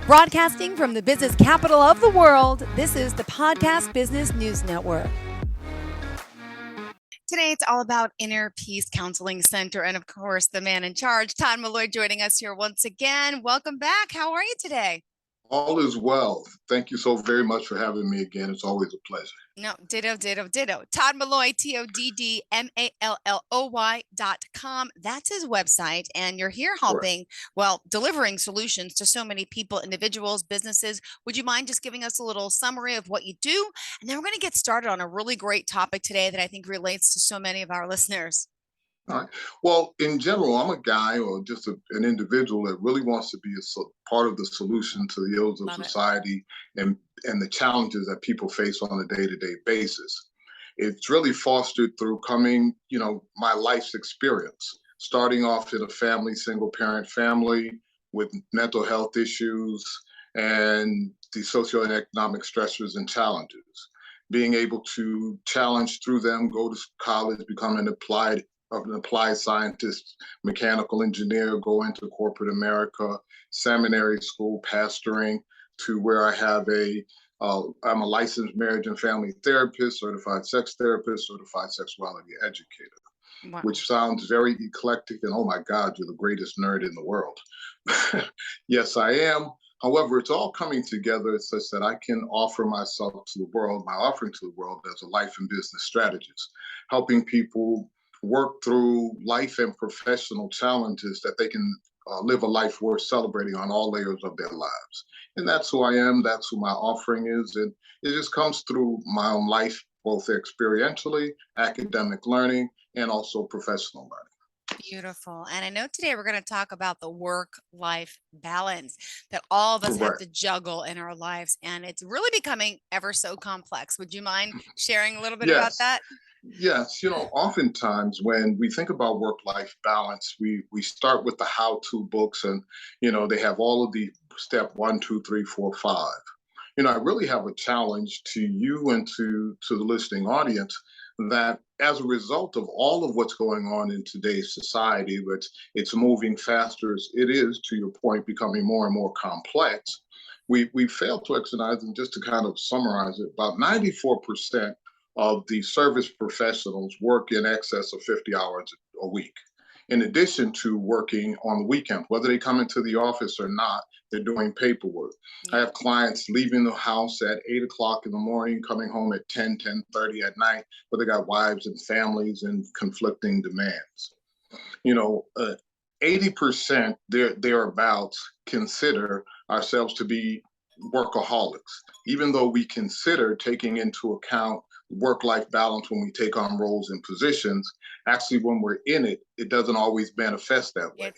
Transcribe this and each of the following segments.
Broadcasting from the business capital of the world, this is the Podcast Business News Network. Today, it's all about Inner Peace Counseling Center. And of course, the man in charge, Todd Malloy, joining us here once again. Welcome back. How are you today? All is well. Thank you so very much for having me again. It's always a pleasure. No, ditto. Todd Malloy, TODDMALLOY.com. That's his website. And you're here helping, delivering solutions to so many people, individuals, businesses. Would you mind just giving us a little summary of what you do? And then we're going to get started on a really great topic today that I think relates to so many of our listeners. All right. Well, in general, I'm a guy or just an individual that really wants to be part of the solution to the ills of society and the challenges that people face on a day-to-day basis. It's really fostered through my life's experience, starting off in a single-parent family with mental health issues and the socioeconomic stressors and challenges. Being able to challenge through them, go to college, become an applied scientist, mechanical engineer, go into corporate America, seminary school, pastoring, to where I'm a licensed marriage and family therapist, certified sex therapist, certified sexuality educator, which sounds very eclectic. And oh my God, you're the greatest nerd in the world. Yes, I am. However, it's all coming together such that I can offer myself to the world, my offering to the world as a life and business strategist, helping people work through life and professional challenges that they can live a life worth celebrating on all layers of their lives. And that's who I am. That's who my offering is. And it just comes through my own life, both experientially, academic learning, and also professional learning. Beautiful. And I know today we're going to talk about the work-life balance that all of us have to juggle in our lives. And it's really becoming ever so complex. Would you mind sharing a little bit about that? Yes, oftentimes when we think about work-life balance, we start with the how-to books, and they have all of the step 1, 2, 3, 4, 5. I really have a challenge to you and to the listening audience that as a result of all of what's going on in today's society, which it's moving faster as it is, to your point, becoming more and more complex, we fail to recognize, and just to kind of summarize it, about 94% of the service professionals work in excess of 50 hours a week. In addition to working on the weekend, whether they come into the office or not, they're doing paperwork. I have clients leaving the house at 8 o'clock in the morning, coming home at 10:30 at night, but they got wives and families and conflicting demands. 80% thereabouts consider ourselves to be workaholics, even though we consider taking into account work-life balance when we take on roles and positions. Actually, when we're in it, it doesn't always manifest that way.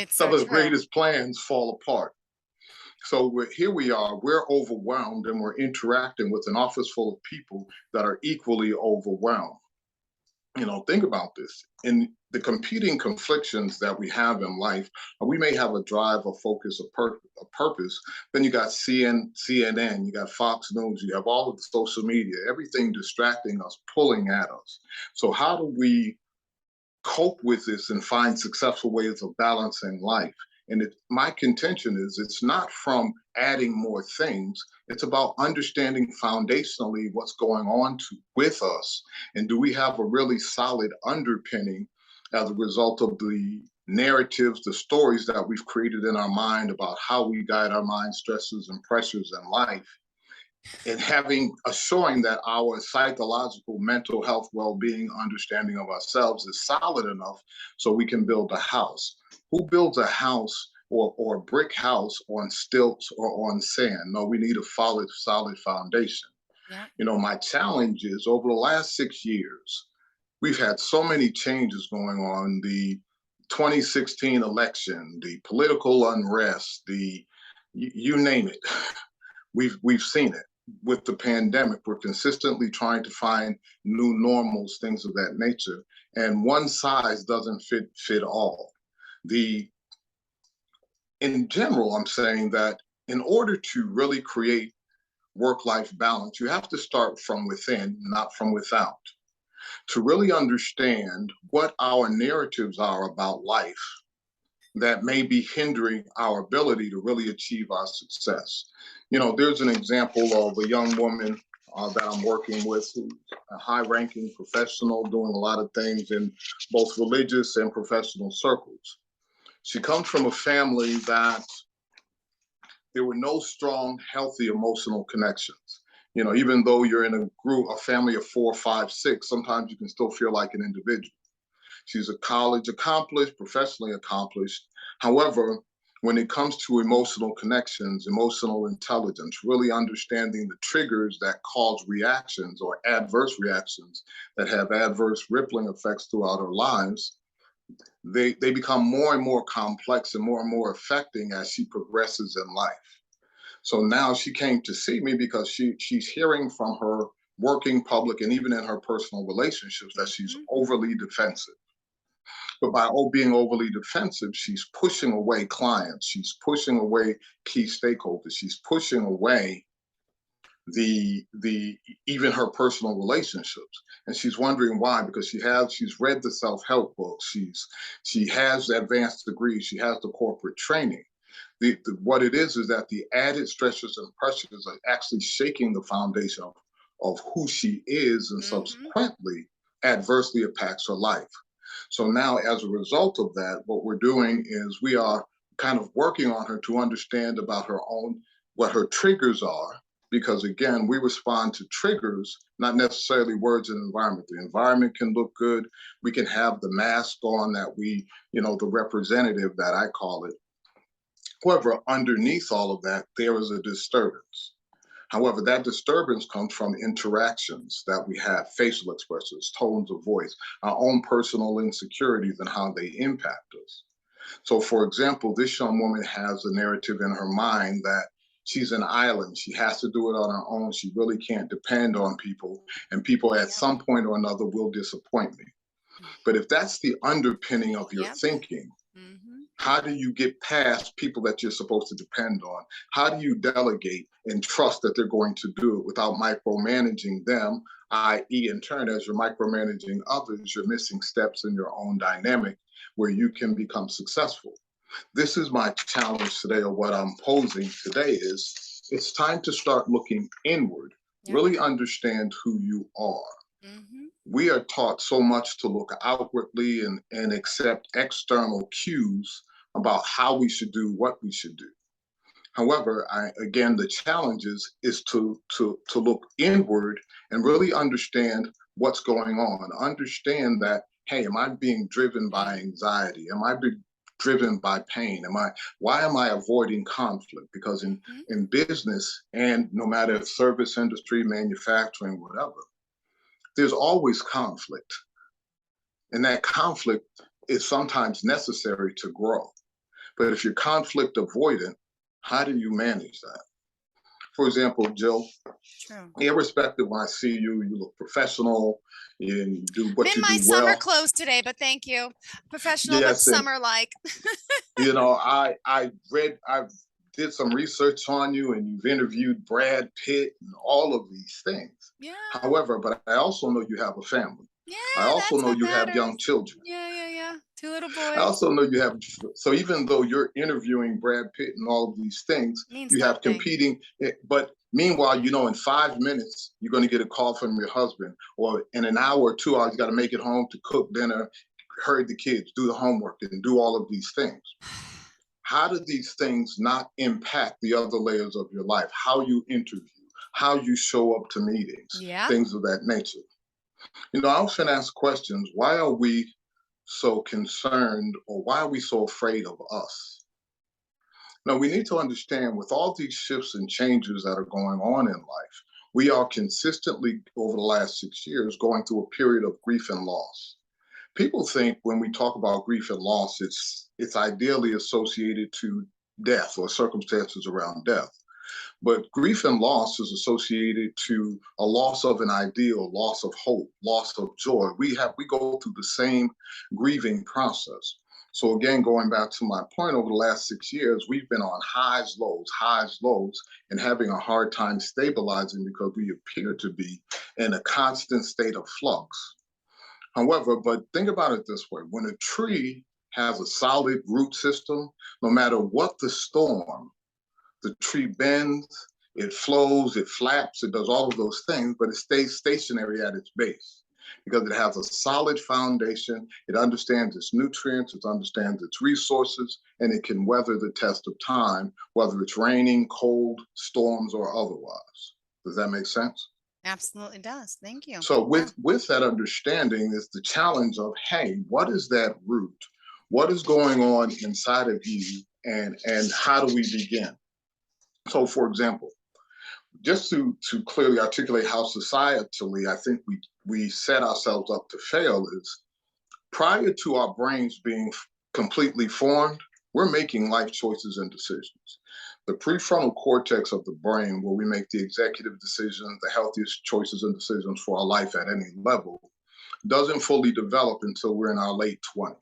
Some of the greatest plans fall apart. So we are, we're overwhelmed, and we're interacting with an office full of people that are equally overwhelmed. Think about this. In the competing conflictions that we have in life, we may have a drive, a focus, a purpose. Then you got CNN, you got Fox News, you have all of the social media, everything distracting us, pulling at us. So how do we cope with this and find successful ways of balancing life? And my contention is it's not from adding more things. It's about understanding foundationally what's going on with us. And do we have a really solid underpinning as a result of the narratives, the stories that we've created in our mind about how we guide our mind stresses and pressures in life? And assuring that our psychological, mental health, well-being, understanding of ourselves is solid enough so we can build a house. Who builds a house or a brick house on stilts or on sand? No, we need a solid foundation. Yeah. My challenge is over the last 6 years, we've had so many changes going on. The 2016 election, the political unrest, you name it. We've seen it. With the pandemic, we're consistently trying to find new normals, things of that nature, and one size doesn't fit all. In general, I'm saying that in order to really create work-life balance, you have to start from within, not from without. To really understand what our narratives are about life, that may be hindering our ability to really achieve our success. There's an example of a young woman that I'm working with who's a high ranking professional doing a lot of things in both religious and professional circles. She comes from a family that there were no strong, healthy emotional connections. Even though you're in a group, a family of 4, 5, 6, sometimes you can still feel like an individual. She's a college accomplished, professionally accomplished. However, when it comes to emotional connections, emotional intelligence, really understanding the triggers that cause reactions or adverse reactions that have adverse rippling effects throughout our lives, they become more and more complex and more affecting as she progresses in life. So now she came to see me because she's hearing from her working public and even in her personal relationships that she's Mhm. overly defensive. But by being overly defensive, she's pushing away clients. She's pushing away key stakeholders. She's pushing away the even her personal relationships. And she's wondering why, because she's read the self-help books. She has advanced degrees. She has the corporate training. What it is that the added stresses and pressures are actually shaking the foundation of who she is, and Mhm. subsequently adversely impacts her life. So now, as a result of that, what we're doing is we are kind of working on her to understand about her own, what her triggers are, because again, we respond to triggers, not necessarily words and environment. The environment can look good. We can have the mask on that the representative that I call it. However, underneath all of that, there is a disturbance. However, that disturbance comes from interactions that we have, facial expressions, tones of voice, our own personal insecurities and how they impact us. So, for example, this young woman has a narrative in her mind that she's an island. She has to do it on her own. She really can't depend on people, and people at Yep. some point or another will disappoint me. But if that's the underpinning of your Yep. thinking, Mhm. how do you get past people that you're supposed to depend on? How do you delegate and trust that they're going to do it without micromanaging them? I.e., in turn, as you're micromanaging others, you're missing steps in your own dynamic where you can become successful. This is my challenge today, or what I'm posing today is it's time to start looking inward, Yep. really understand who you are. Mhm. We are taught so much to look outwardly and accept external cues about how we should do what we should do. However, again, the challenge is to look inward and really understand what's going on. Understand that, hey, am I being driven by Mhm. anxiety? Am I being driven by pain? Why am I avoiding conflict? Because Mhm. in business, and no matter if service industry, manufacturing, whatever, there's always conflict. And that conflict is sometimes necessary to grow. But if you're conflict avoidant, how do you manage that? For example, Jill, True. irrespective, when I see you, you look professional and you do I'm what in you my do summer well. clothes today, but thank you. Professional, but Yes, and summer like. I've did some research on you, and you've interviewed Brad Pitt and all of these things. Yeah. However, but I also know you have a family. Yeah, I also that's know what you have matters. young children. Yeah, yeah, yeah. Two little I boys. also know you have, so even though you're interviewing Brad Pitt and all of these things, Means you have nothing. competing, but meanwhile, in 5 minutes, you're going to get a call from your husband, or in an hour or 2 hours, you got to make it home to cook dinner, herd the kids, do the homework, and do all of these things. How do these things not impact the other layers of your life? How you interview, how you show up to meetings, Yeah. things of that nature. I often ask questions, why are we so concerned, or why are we so afraid of us? Now, we need to understand with all these shifts and changes that are going on in life, we are consistently, over the last 6 years, going through a period of grief and loss. People think when we talk about grief and loss, it's ideally associated to death or circumstances around death. But grief and loss is associated to a loss of an ideal, loss of hope, loss of joy. We go through the same grieving process. So again, going back to my point, over the last 6 years, we've been on highs, lows, and having a hard time stabilizing because we appear to be in a constant state of flux. However, but think about it this way: when a tree has a solid root system, no matter what the storm, the tree bends, it flows, it flaps, it does all of those things, but it stays stationary at its base because it has a solid foundation. It understands its nutrients, it understands its resources, and it can weather the test of time, whether it's raining, cold, storms, or otherwise. Does that make sense? Absolutely does. Thank you. So Yeah. with that understanding is the challenge of, hey, what is that root? What is going on inside of you, and how do we begin? So for example, just to clearly articulate how societally I think we set ourselves up to fail is prior to our brains being completely formed, we're making life choices and decisions. The prefrontal cortex of the brain, where we make the executive decisions, the healthiest choices and decisions for our life at any level, doesn't fully develop until we're in our late 20s.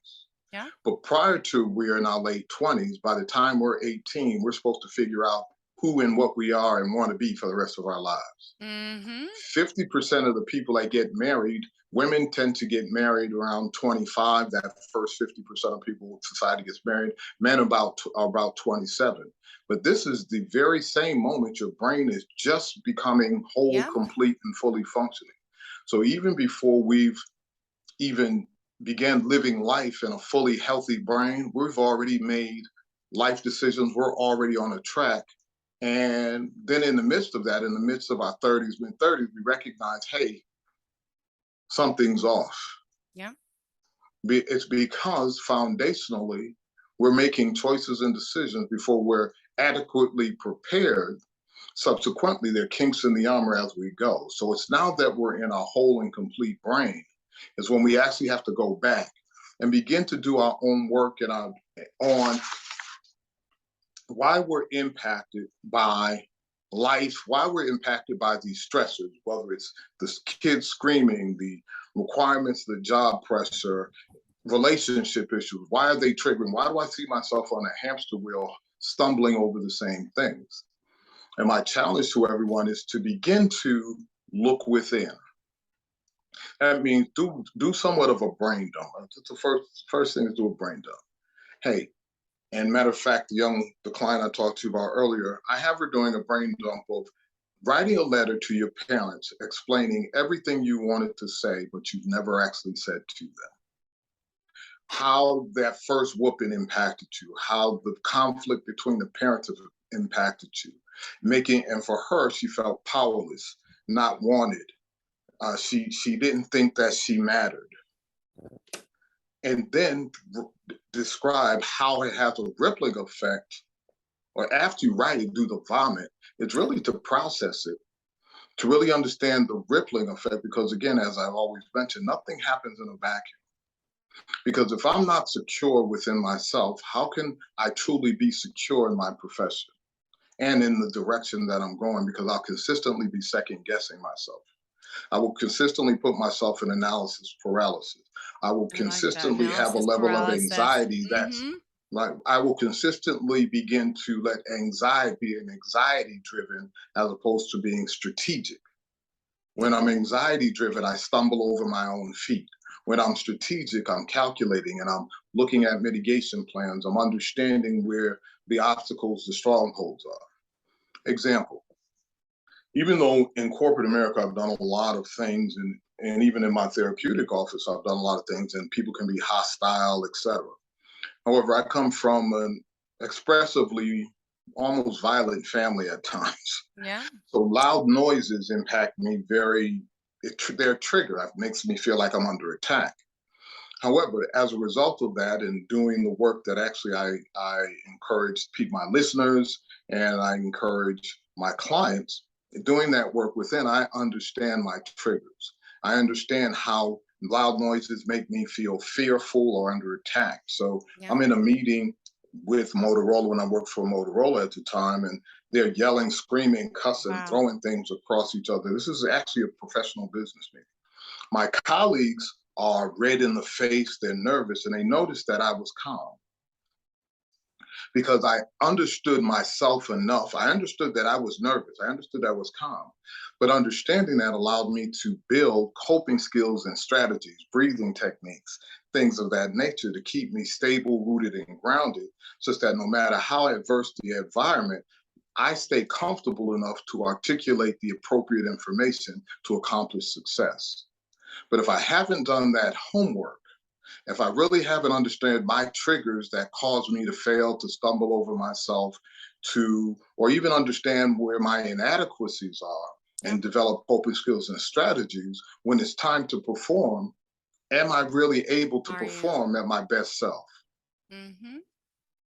Yeah. But prior to we're in our late 20s, by the time we're 18, we're supposed to figure out who and what we are and want to be for the rest of our lives. Mm-hmm. 50% of the people that get married, women tend to get married around 25. That first 50% of people in society gets married. Men are about 27. But this is the very same moment your brain is just becoming whole, Yeah. complete, and fully functioning. So even before we've even began living life in a fully healthy brain, we've already made life decisions. We're already on a track. And then in the midst of that, in the midst of our 30s, mid 30s, we recognize, hey, something's off. Yeah. It's because foundationally, we're making choices and decisions before we're adequately prepared. Subsequently, there are kinks in the armor as we go. So it's now that we're in a whole and complete brain, is when we actually have to go back and begin to do our own work and on why we're impacted by life, why we're impacted by these stressors, whether it's the kids screaming, the requirements, the job pressure, relationship issues. Why are they triggering? Why do I see myself on a hamster wheel stumbling over the same things? And my challenge to everyone is to begin to look within. That means do somewhat of a brain dump. That's the first thing is do a brain dump. Hey, and matter of fact, the client I talked to about earlier, I have her doing a brain dump of writing a letter to your parents explaining everything you wanted to say, but you've never actually said to them. How that first whooping impacted you, how the conflict between the parents have impacted you. And for her, she felt powerless, not wanted. She didn't think that she mattered. And then describe how it has a rippling effect, or after you write it, do the vomit. It's really to process it, to really understand the rippling effect, because again, as I've always mentioned, nothing happens in a vacuum. Because if I'm not secure within myself, how can I truly be secure in my profession and in the direction that I'm going? Because I'll consistently be second guessing myself. I will consistently put myself in analysis paralysis. I will I like that. consistently have a Analysis level of paralysis. anxiety that's Mm-hmm. like, I will consistently begin to let anxiety be an anxiety driven as opposed to being strategic. When I'm anxiety driven, I stumble over my own feet. When I'm strategic, I'm calculating and I'm looking at mitigation plans. I'm understanding where the obstacles, the strongholds are. Example, even though in corporate America, I've done a lot of things, and even in my therapeutic office, I've done a lot of things, and people can be hostile, etc. However, I come from an expressively almost violent family at times. Yeah. So loud noises impact me they're a trigger. It makes me feel like I'm under attack. However, as a result of that and doing the work that actually I encourage my listeners and I encourage my clients, doing that work within, I understand my triggers. I understand how loud noises make me feel fearful or under attack. So Yeah. I'm in a meeting with Motorola when I worked for Motorola at the time, and they're yelling, screaming, cussing, Wow. throwing things across each other. This is actually a professional business meeting. My colleagues are red in the face, they're nervous, and they noticed that I was calm because I understood myself enough. I understood that I was nervous. I understood I was calm. But understanding that allowed me to build coping skills and strategies, breathing techniques, things of that nature to keep me stable, rooted, and grounded, such that no matter how adverse the environment, I stay comfortable enough to articulate the appropriate information to accomplish success. But if I haven't done that homework, if I really haven't understood my triggers that cause me to fail, to stumble over myself, or even understand where my inadequacies are Yep. and develop coping skills and strategies, when it's time to perform, am I really able to Are you? perform at my best self? Mm-hmm.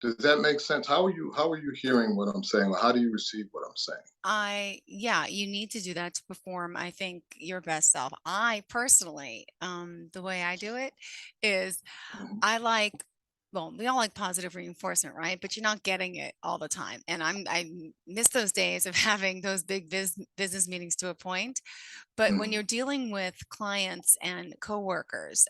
Does that make sense? How are you hearing what I'm saying? Or how do you receive what I'm saying? Yeah, you need to do that to perform, I think, your best self. I personally, the way I do it is Mhm. I like, well, we all like positive reinforcement, right? But you're not getting it all the time. And I miss those days of having those big business meetings to a point. But when Mhm. you're dealing with clients and coworkers,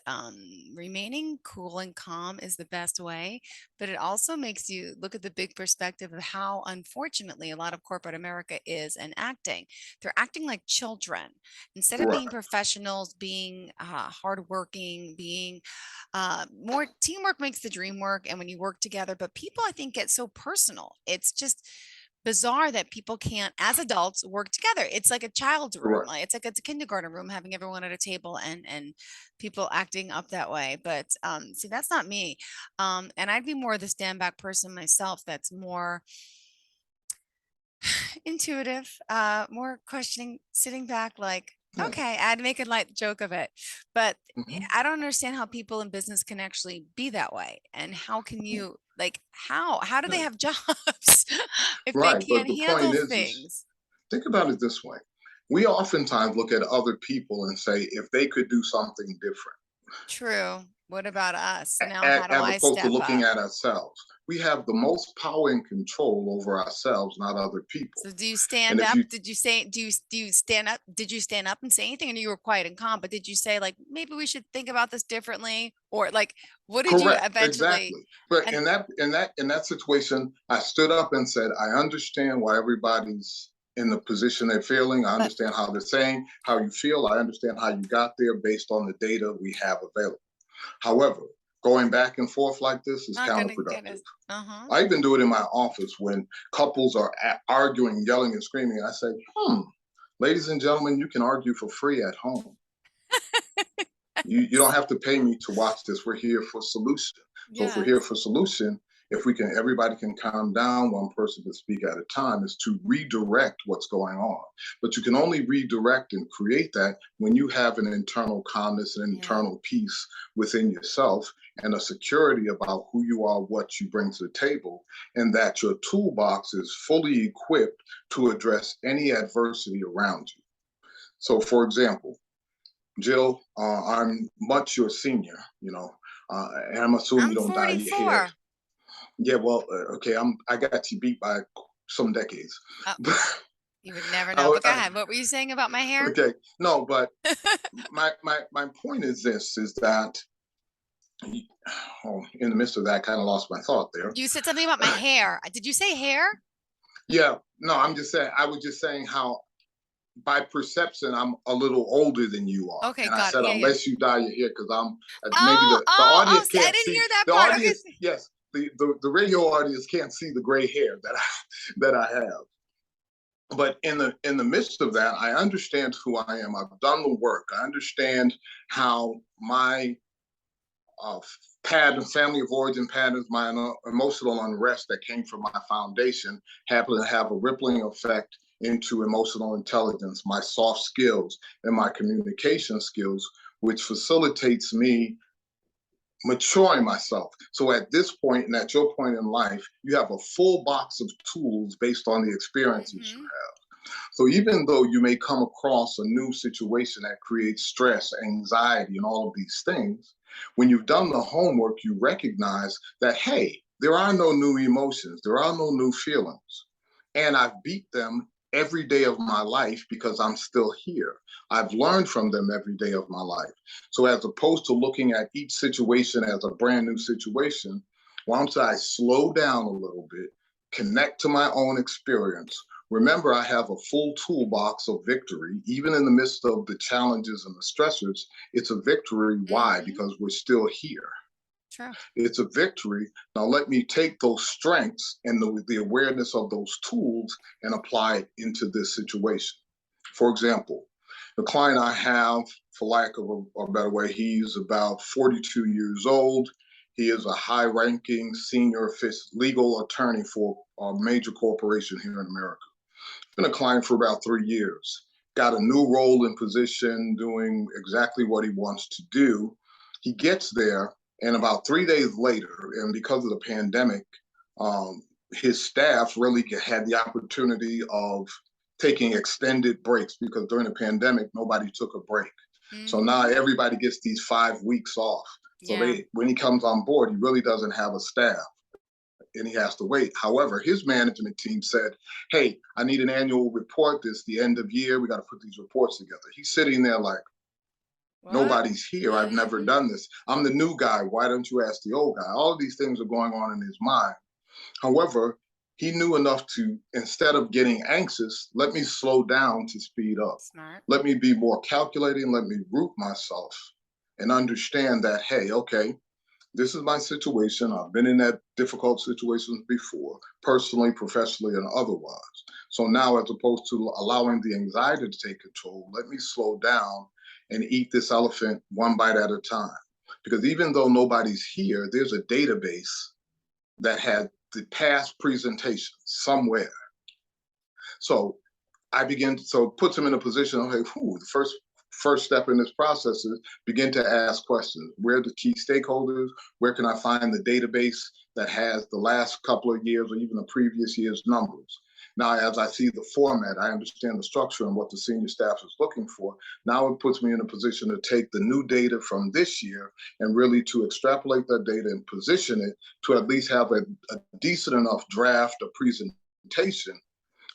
remaining cool and calm is the best way. But it also makes you look at the big perspective of how, unfortunately, a lot of corporate America is and acting. They're acting like children instead of being Right. professionals, being hardworking, being more teamwork makes the dream work. And when you work together, but people, I think, get so personal. It's just bizarre that people can't, as adults, work together. It's like a child's room. Right. Like it's a kindergarten room, having everyone at a table and people acting up that way. But see, that's not me. And I'd be more the stand back person myself. That's more intuitive, more questioning, sitting back, like, Yeah. okay, I'd make a light joke of it. But Mhm. I don't understand how people in business can actually be that way. And how can you, like, how do they Yeah. have jobs if they Right. But can't the point handle is things? think about it this way. We oftentimes look at other people and say, if they could do something different, True. What about us? Now, how do as I opposed to step looking up? at ourselves. We have the most power and control over ourselves, not other people. So do you And stand if up? you Did you say, do you stand up? Did you stand up and say anything? And you were quiet and calm, but did you say, like, maybe we should think about this differently? Or like, what did you correct, eventually? exactly. But And in that situation, I stood up and said, I understand why everybody's in the position they're feeling. I but understand how they're saying how you feel. I understand how you got there based on the data we have available. However, going back and forth like this is not gonna get counterproductive. us. Uh-huh. I even do it in my office when couples are arguing, yelling, and screaming. I say, ladies and gentlemen, you can argue for free at home. You don't have to pay me to watch this. We're here for solution. So if we're here Yes. for solution, if we can, everybody can calm down, one person can speak at a time, is to redirect what's going on. But you can only redirect and create that when you have an internal calmness and Yeah. internal peace within yourself and a security about who you are, what you bring to the table, and that your toolbox is fully equipped to address any adversity around you. So, for example, Jill, I'm much your senior, and I'm assuming you I'm don't dye your hair. 44. Yeah, well, okay, I got you beat by some decades. Oh, you would never know. I, But go ahead. What were you saying about my hair? okay, no, but my point is this: is that in the midst of that, I kind of lost my thought there. You said something about my hair. Did you say hair? Yeah, no, I'm just saying. I was just saying how by perception, I'm a little older than you are. Okay, And I got it. said, Yeah, yeah. unless you dye your hair, because I'm maybe Oh, the oh, oh, audience see, I can't didn't see hear that the part. Okay. audience. Yes, the radio audience can't see the gray hair that I have. But in the midst of that, I understand who I am. I've done the work. I understand how my uh, family of origin patterns, my emotional unrest that came from my foundation happen to have a rippling effect into emotional intelligence, my soft skills, and my communication skills, which facilitates me maturing myself. So at this point and at your point in life, you have a full box of tools based on the experiences you Mm-hmm. have. So even though you may come across a new situation that creates stress, anxiety, and all of these things, when you've done the homework, you recognize that, hey, there are no new emotions, there are no new feelings. And I've beat them every day of my life because I'm still here. I've learned from them every day of my life. So as opposed to looking at each situation as a brand new situation, why don't I slow down a little bit, connect to my own experience, Remember, I have a full toolbox of victory. Even in the midst of the challenges and the stressors, it's a victory. Why? Because we're still here. True. It's a victory. Now let me take those strengths and the awareness of those tools and apply it into this situation. For example, the client I have, for lack of a better way, he's about 42 years old. He is a high-ranking senior legal attorney for a major corporation here in America. Been a client for about 3 years. Got a new role and position, doing exactly what he wants to do. He gets there, and about 3 days later, and because of the pandemic, his staff really had the opportunity of taking extended breaks, because during the pandemic, nobody took a break. So now everybody gets these 5 weeks off. So when he comes on board, he really doesn't have a staff and he has to wait. However, his management team said, hey, I need an annual report. This the end of year. We got to put these reports together. He's sitting there like, nobody's here. I've never done this. I'm the new guy. Why don't you ask the old guy? All of these things are going on in his mind. However, he knew enough to, instead of getting anxious, let me slow down to speed up. Smart. Let me be more calculating. Let me root myself and understand that, hey, okay, this is my situation. I've been in that difficult situations before, personally, professionally, and otherwise. So now, as opposed to allowing the anxiety to take control, let me slow down and eat this elephant one bite at a time. Because even though nobody's here, there's a database that had the past presentations somewhere. So so it puts him in a position of, hey, the first step in this process is begin to ask questions. Where are the key stakeholders? Where can I find the database that has the last couple of years or even the previous year's numbers? Now, as I see the format, I understand the structure and what the senior staff is looking for. Now it puts me in a position to take the new data from this year and really to extrapolate that data and position it to at least have a decent enough draft or presentation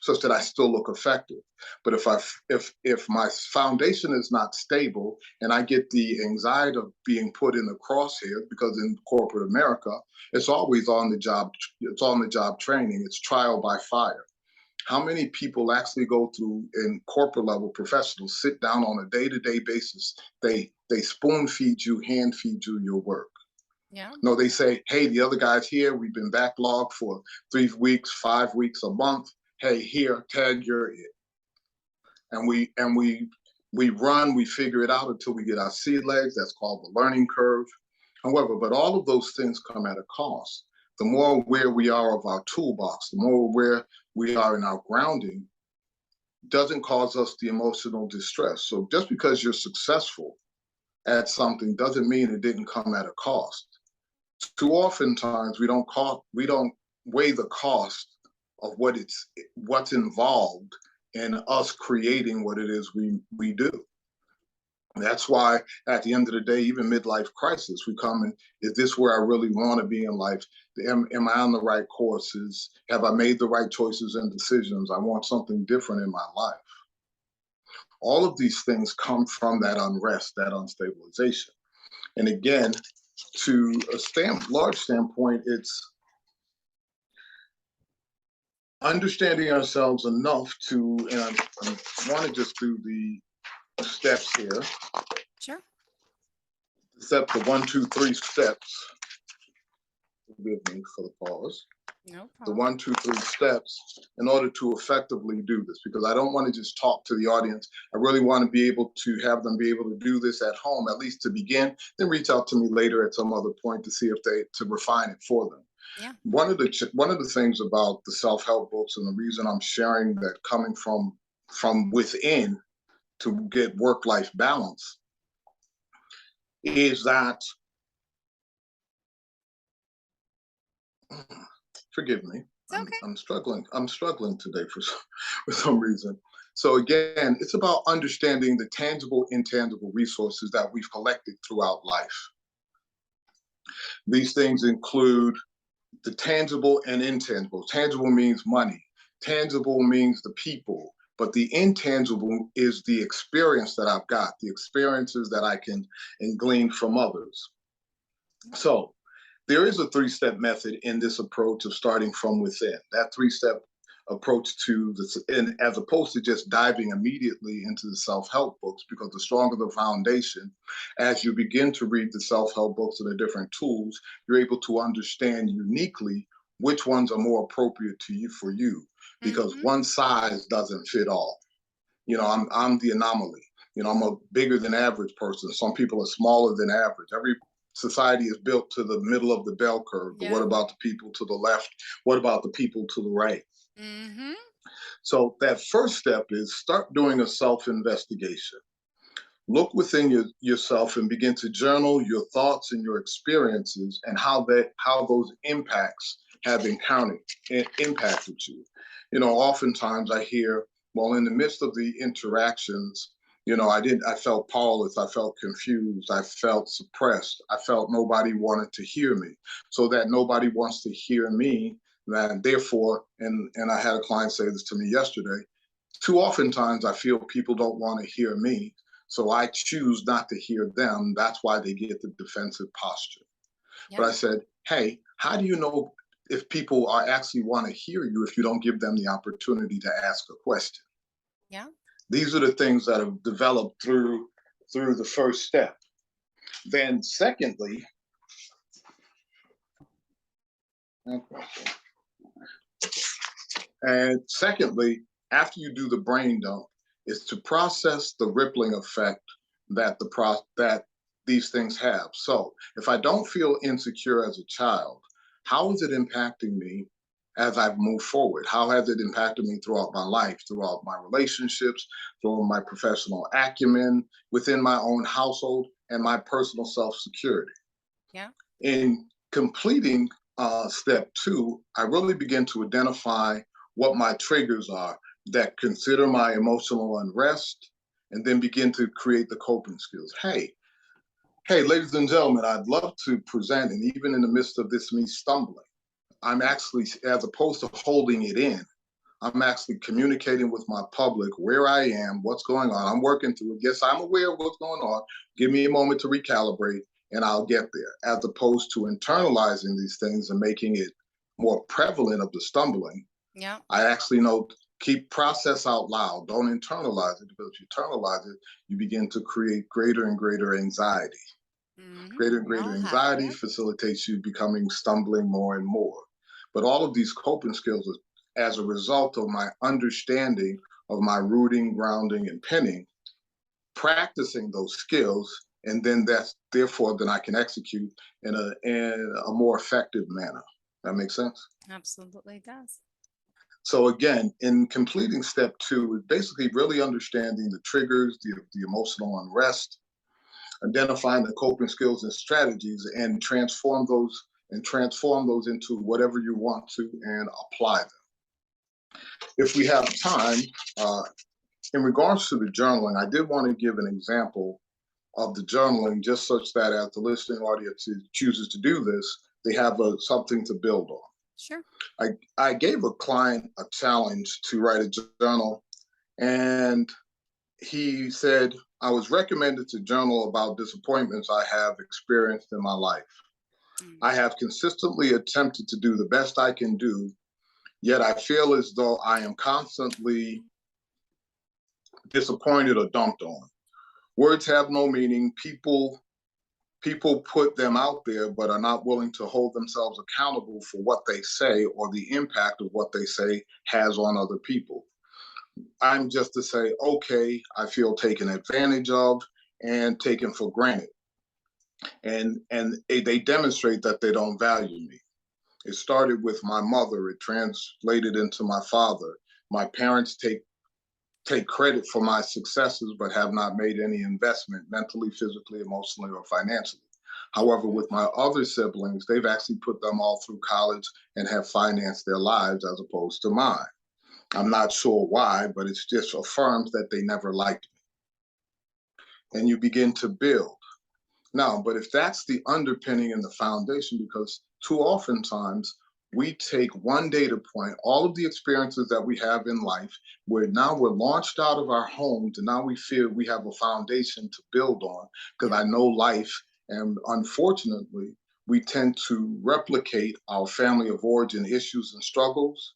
such that I still look effective. But if my foundation is not stable and I get the anxiety of being put in the crosshairs, because in corporate America, it's always on the job training, it's trial by fire. How many people actually go through in corporate level professionals sit down on a day-to-day basis? They spoon feed you, hand feed you your work. Yeah. No, they say, hey, the other guy's here. We've been backlogged for 3 weeks, 5 weeks, a month. Hey, here, Ted, you're it. And we run, we figure it out until we get our sea legs. That's called the learning curve. However, but all of those things come at a cost. The more aware we are of our toolbox, the more aware we are in our grounding, doesn't cause us the emotional distress. So just because you're successful at something doesn't mean it didn't come at a cost. Too often times we don't weigh the cost of what's involved in us creating what it is we do. That's why at the end of the day, even midlife crisis, we come in, is this where I really want to be in life? Am I on the right courses? Have I made the right choices and decisions? I want something different in my life. All of these things come from that unrest, that unstabilization. And again, to a large standpoint, it's understanding ourselves enough to, and I want to just do the steps here. Sure. Step the 1, 2, 3 steps. Forgive me for the pause. No problem. The 1, 2, 3 steps in order to effectively do this, because I don't want to just talk to the audience. I really want to be able to have them be able to do this at home, at least to begin, then reach out to me later at some other point to see if to refine it for them. Yeah. One of the things about the self-help books, and the reason I'm sharing that coming from within to get work-life balance, is that, forgive me, It's okay. I'm struggling today for some reason. So again, it's about understanding the tangible, intangible resources that we've collected throughout life. These things include the tangible and intangible. Tangible means money. Tangible means the people. But the intangible is the experience that I've got, the experiences that I can glean from others. So there is a 3-step method in this approach of starting from within. That 3-step approach to this, and as opposed to just diving immediately into the self-help books, because the stronger the foundation, as you begin to read the self-help books and the different tools, you're able to understand uniquely which ones are more appropriate to you for you, because Mm-hmm. one size doesn't fit all. I'm the anomaly. I'm a bigger than average person. Some people are smaller than average. Every society is built to the middle of the bell curve. But what Yeah. about the people to the left? What about the people to the right? Mm-hmm. So that first step is start doing a self-investigation. Look within yourself and begin to journal your thoughts and your experiences and how those impacts have impacted you. Oftentimes I hear, well, in the midst of the interactions, I felt powerless, I felt confused, I felt suppressed, I felt nobody wanted to hear me. So that nobody wants to hear me, then therefore, and I had a client say this to me yesterday, too oftentimes I feel people don't want to hear me, so I choose not to hear them. That's why they get the defensive posture. But Yeah. I said, hey, how do you know if people are actually want to hear you if you don't give them the opportunity to ask a question? Yeah. These are the things that have developed through the first step. Then secondly, after you do the brain dump, is to process the rippling effect that these things have. So if I don't feel insecure as a child, how is it impacting me as I've moved forward? How has it impacted me throughout my life, throughout my relationships, through my professional acumen, within my own household, and my personal self-security? Yeah. In completing step two, I really begin to identify what my triggers are that consider my emotional unrest, and then begin to create the coping skills. Hey, ladies and gentlemen, I'd love to present, and even in the midst of this, me stumbling, I'm actually, as opposed to holding it in, I'm actually communicating with my public where I am, what's going on. I'm working through it. Yes, I'm aware of what's going on. Give me a moment to recalibrate and I'll get there, as opposed to internalizing these things and making it more prevalent of the stumbling. Yeah. I actually know, keep process out loud. Don't internalize it, because if you internalize it, you begin to create greater and greater anxiety. Mm-hmm. Greater and We greater all have, anxiety yeah. facilitates you becoming stumbling more and more. But all of these coping skills are as a result of my understanding of my rooting, grounding, and pinning, practicing those skills, and then then I can execute in a more effective manner. That makes sense? Absolutely does. So again, in completing step two, is basically really understanding the triggers, the emotional unrest, identifying the coping skills and strategies, and transform those into whatever you want to and apply them. If we have time, uh, in regards to the journaling, I did want to give an example of the journaling, just such that as the listening audience chooses to do this, they have something to build on. Sure. I gave a client a challenge to write a journal, and he said, I was recommended to journal about disappointments I have experienced in my life. Mm. I have consistently attempted to do the best I can do, yet I feel as though I am constantly disappointed or dumped on. Words have no meaning. People put them out there, but are not willing to hold themselves accountable for what they say or the impact of what they say has on other people. I'm just to say, okay, I feel taken advantage of and taken for granted. And they demonstrate that they don't value me. It started with my mother, it translated into my father. My parents take credit for my successes, but have not made any investment mentally, physically, emotionally, or financially. However, Mhm. with my other siblings, they've actually put them all through college and have financed their lives as opposed to mine. I'm not sure why, but it's just affirms that they never liked me. And you begin to build. Now, but if that's the underpinning and the foundation, because too oftentimes we take one data point, all of the experiences that we have in life, where now we're launched out of our homes and now we feel we have a foundation to build on, because Yeah. I know life, and unfortunately, we tend to replicate our family of origin issues and struggles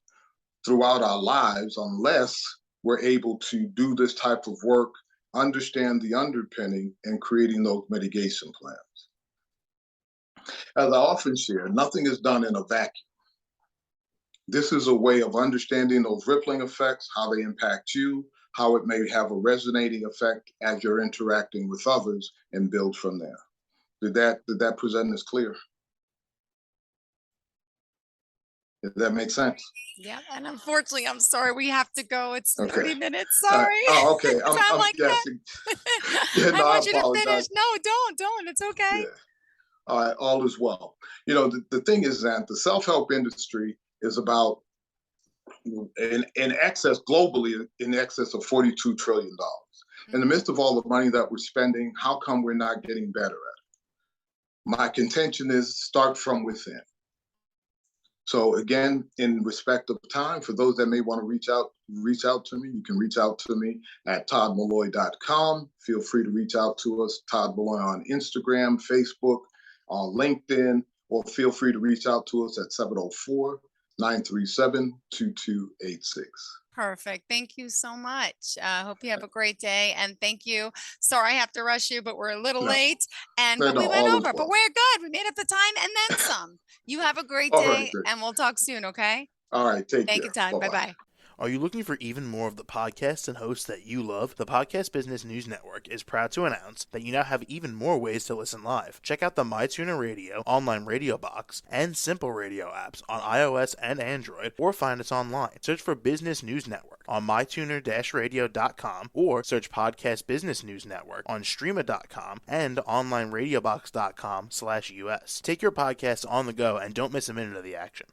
throughout our lives unless we're able to do this type of work, understand the underpinning, and creating those mitigation plans. As I often share, nothing is done in a vacuum. This is a way of understanding those rippling effects, how they impact you, how it may have a resonating effect as you're interacting with others, and build from there. Did that present as clear? Did that make sense? Yeah, and unfortunately, I'm sorry, we have to go. It's Okay. 30 minutes. Sorry. Oh, okay. I'm like guessing. that. Yeah, I no, I want you to finish. apologize. No, don't. It's okay. Yeah. All right, all is well. You know, the thing is that the self-help industry is about in excess globally, in excess of $42 trillion. In the midst of all the money that we're spending, how come we're not getting better at it? My contention is start from within. So again, in respect of time, for those that may want to reach out to me, you can reach out to me at toddmalloy.com. Feel free to reach out to us, Todd Malloy, on Instagram, Facebook, on LinkedIn, or feel free to reach out to us at 704-937-2286. Perfect. Thank you so much. Hope you have a great day. And thank you. Sorry I have to rush you, but we're a little late. But we went over. But we're good. We made up the time and then some. You have a great day, and we'll talk soon, okay? All right. Take care. Thank you, Todd. Bye-bye. Are you looking for even more of the podcasts and hosts that you love? The Podcast Business News Network is proud to announce that you now have even more ways to listen live. Check out the MyTuner Radio, online radio box, and Simple Radio apps on iOS and Android, or find us online. Search for Business News Network on mytuner-radio.com, or search Podcast Business News Network on streama.com and onlineradiobox.com/US. Take your podcast on the go and don't miss a minute of the action.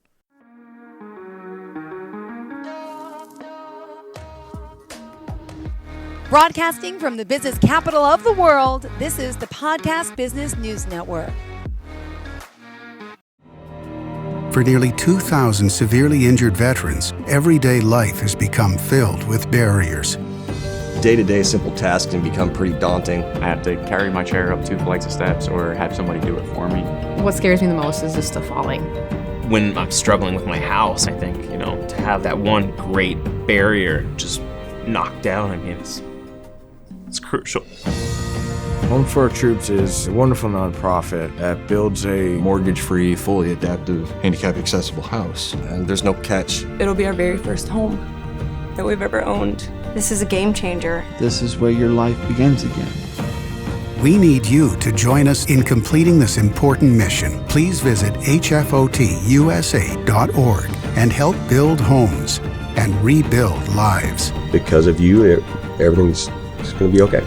Broadcasting from the business capital of the world, this is the Podcast Business News Network. For nearly 2,000 severely injured veterans, everyday life has become filled with barriers. Day-to-day simple tasks can become pretty daunting. I have to carry my chair up 2 flights of steps or have somebody do it for me. What scares me the most is just the falling. When I'm struggling with my house, I think, to have that one great barrier just knocked down, it's crucial. Home for Our Troops is a wonderful nonprofit that builds a mortgage-free, fully adaptive, handicap-accessible house. And there's no catch. It'll be our very first home that we've ever owned. This is a game changer. This is where your life begins again. We need you to join us in completing this important mission. Please visit hfotusa.org and help build homes and rebuild lives. Because of you, everything's going to be okay.